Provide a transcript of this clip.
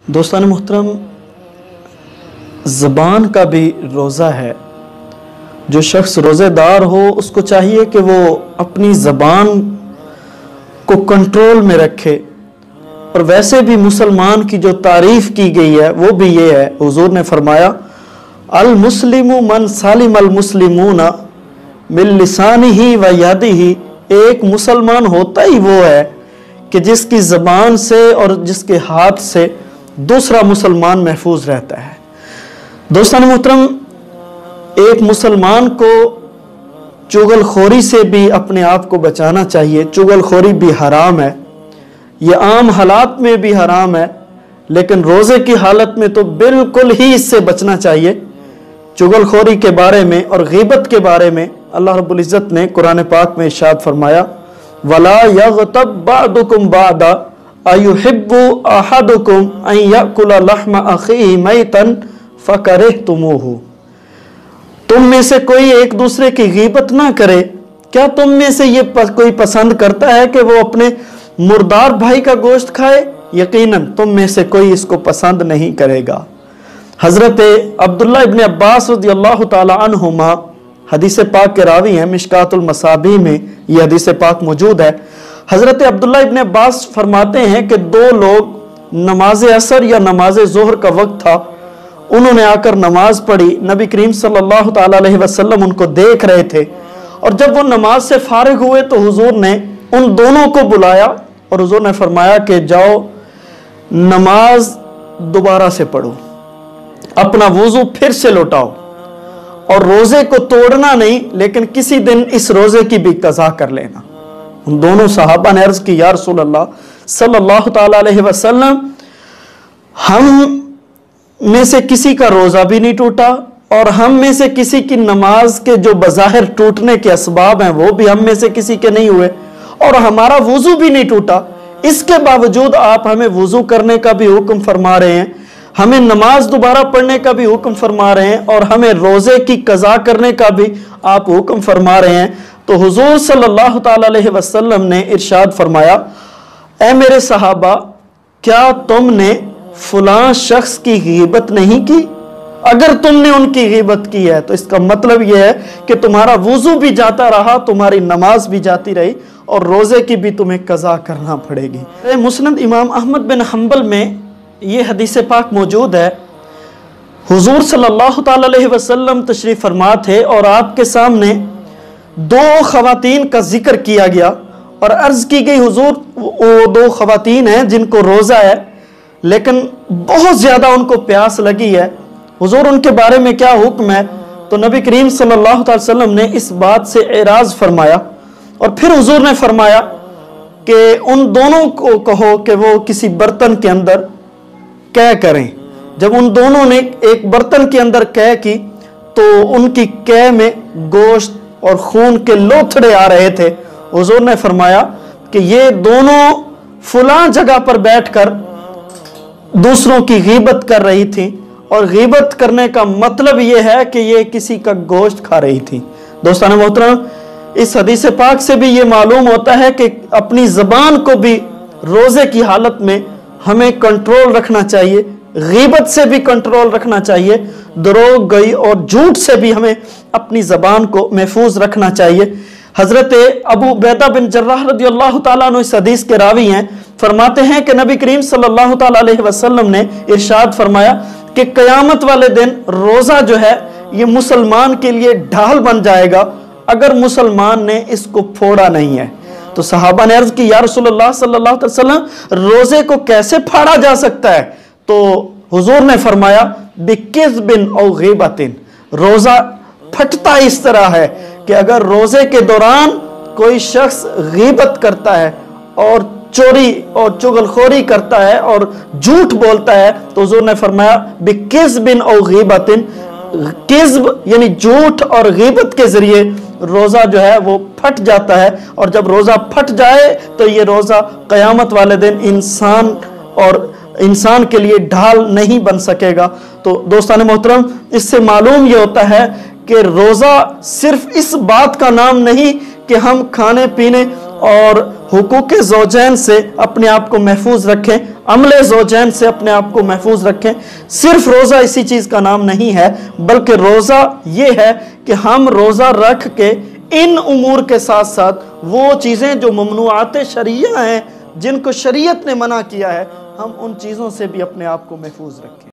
دوستان محترم، زبان کا بھی روزہ ہے۔ جو شخص روزے دار ہو اس کو چاہیے کہ وہ اپنی زبان کو کنٹرول میں رکھے، اور ویسے بھی مسلمان کی جو تعریف کی گئی ہے وہ بھی یہ ہے، حضور نے فرمایا المسلم من سالم المسلمون من لسانہ و یدہ، ایک مسلمان ہوتا ہی وہ ہے کہ جس کی زبان سے اور جس کے ہاتھ سے دوسرا مسلمان محفوظ رہتا ہے۔ دوستان محترم، ایک مسلمان کو چغل خوری سے بھی اپنے آپ کو بچانا چاہیے۔ چغل خوری بھی حرام ہے، یہ عام حالات میں بھی حرام ہے، لیکن روزے کی حالت میں تو بالکل ہی اس سے بچنا چاہیے۔ چغل خوری کے بارے میں اور غیبت کے بارے میں اللہ رب العزت نے قرآن پاک میں ارشاد فرمایا وَلَا يَغْتَبْ بَعْضُكُمْ بَعْضًا أَيُحِبُّ أَحَدُكُمْ أَن يَأْكُلَ لَحْمَ أَخِيهِ مَيْتًا فَكَرِهْتُمُوهُ، تم میں سے کوئی ایک دوسرے کی غیبت نہ کرے۔ کیا تم میں سے یہ کوئی پسند کرتا ہے کہ وہ اپنے مردار بھائی کا گوشت کھائے؟ یقیناً تم میں سے کوئی اس کو پسند نہیں کرے گا۔ حضرت عبداللہ ابن عباس رضی اللہ تعالی عنہما حدیث پاک کے راوی ہیں، مشکات المصابیح میں یہ حدیث پاک موجود ہے۔ حضرت عبداللہ ابن عباس فرماتے ہیں کہ دو لوگ نماز عصر یا نماز ظہر کا وقت تھا، انہوں نے آ کر نماز پڑھی، نبی کریم صلی اللہ تعالی علیہ وسلم ان کو دیکھ رہے تھے، اور جب وہ نماز سے فارغ ہوئے تو حضور نے ان دونوں کو بلایا اور حضور نے فرمایا کہ جاؤ نماز دوبارہ سے پڑھو، اپنا وضو پھر سے لوٹاؤ، اور روزے کو توڑنا نہیں لیکن کسی دن اس روزے کی بھی قضا کر لینا۔ ان دونوں صحابہ نے عرض کی یا رسول اللہ صلی اللہ تعالی علیہ وسلم، ہم میں سے کسی کا روزہ بھی نہیں ٹوٹا اور ہم میں سے کسی کی نماز کے جو بظاہر ٹوٹنے کے اسباب ہیں وہ بھی ہم میں سے کسی کے نہیں ہوئے، اور ہمارا وضو بھی نہیں ٹوٹا، اس کے باوجود آپ ہمیں وضو کرنے کا بھی حکم فرما رہے ہیں، ہمیں نماز دوبارہ پڑھنے کا بھی حکم فرما رہے ہیں، اور ہمیں روزے کی قضا کرنے کا بھی آپ حکم فرما رہے ہیں۔ تو حضور صلی اللہ تعالی علیہ وسلم نے ارشاد فرمایا اے میرے صحابہ، کیا تم نے فلاں شخص کی غیبت نہیں کی؟ اگر تم نے ان کی غیبت کی ہے تو اس کا مطلب یہ ہے کہ تمہارا وضو بھی جاتا رہا، تمہاری نماز بھی جاتی رہی، اور روزے کی بھی تمہیں قضا کرنا پڑے گی۔ مسند امام احمد بن حنبل میں یہ حدیث پاک موجود ہے، حضور صلی اللہ تعالی علیہ وسلم تشریف فرما تھے اور آپ کے سامنے دو خواتین کا ذکر کیا گیا اور عرض کی گئی حضور وہ دو خواتین ہیں جن کو روزہ ہے لیکن بہت زیادہ ان کو پیاس لگی ہے، حضور ان کے بارے میں کیا حکم ہے؟ تو نبی کریم صلی اللہ علیہ وسلم نے اس بات سے اعراض فرمایا، اور پھر حضور نے فرمایا کہ ان دونوں کو کہو کہ وہ کسی برتن کے اندر قے کریں۔ جب ان دونوں نے ایک برتن کے اندر قے کی تو ان کی قے میں گوشت اور خون کے لوتھڑے آ رہے تھے۔ حضور نے فرمایا کہ یہ دونوں فلاں جگہ پر بیٹھ کر دوسروں کی غیبت کر رہی تھی، اور غیبت کرنے کا مطلب یہ ہے کہ یہ کسی کا گوشت کھا رہی تھی۔ دوستان محترم، اس حدیث پاک سے بھی یہ معلوم ہوتا ہے کہ اپنی زبان کو بھی روزے کی حالت میں ہمیں کنٹرول رکھنا چاہیے، غیبت سے بھی کنٹرول رکھنا چاہیے، دروغ گوئی اور جھوٹ سے بھی ہمیں اپنی زبان کو محفوظ رکھنا چاہیے۔ حضرت ابو عبیدہ بن جراح رضی اللہ تعالیٰ عنہ اس حدیث کے راوی ہیں، فرماتے ہیں کہ نبی کریم صلی اللہ تعالیٰ علیہ وسلم نے ارشاد فرمایا کہ قیامت والے دن روزہ جو ہے یہ مسلمان کے لیے ڈھال بن جائے گا اگر مسلمان نے اس کو پھوڑا نہیں ہے۔ تو صحابہ نے عرض کی یا رسول اللہ صلی اللہ علیہ وسلم، روزے کو کیسے پھاڑا جا سکتا ہے؟ تو حضور نے فرمایا بِكِذْبٍ أَوْ غِيبَةٍ، روزہ پھٹتا اس طرح ہے کہ اگر روزے کے دوران کوئی شخص غیبت کرتا ہے اور چوری اور چغل خوری کرتا ہے اور جھوٹ بولتا ہے تو حضور نے فرمایا بِكِذْبٍ أَوْ غِيبَةٍ، کذب یعنی جھوٹ اور غیبت کے ذریعے روزہ جو ہے وہ پھٹ جاتا ہے، اور جب روزہ پھٹ جائے تو یہ روزہ قیامت والے دن انسان کے لیے ڈھال نہیں بن سکے گا۔ تو دوستان محترم، اس سے معلوم یہ ہوتا ہے کہ روزہ صرف اس بات کا نام نہیں کہ ہم کھانے پینے اور حقوق زوجین سے اپنے آپ کو محفوظ رکھیں، عمل زوجین سے اپنے آپ کو محفوظ رکھیں۔ صرف روزہ اسی چیز کا نام نہیں ہے، بلکہ روزہ یہ ہے کہ ہم روزہ رکھ کے ان امور کے ساتھ ساتھ وہ چیزیں جو ممنوعات شرعیہ ہیں، جن کو شریعت نے منع کیا ہے، ہم ان چیزوں سے بھی اپنے آپ کو محفوظ رکھیں۔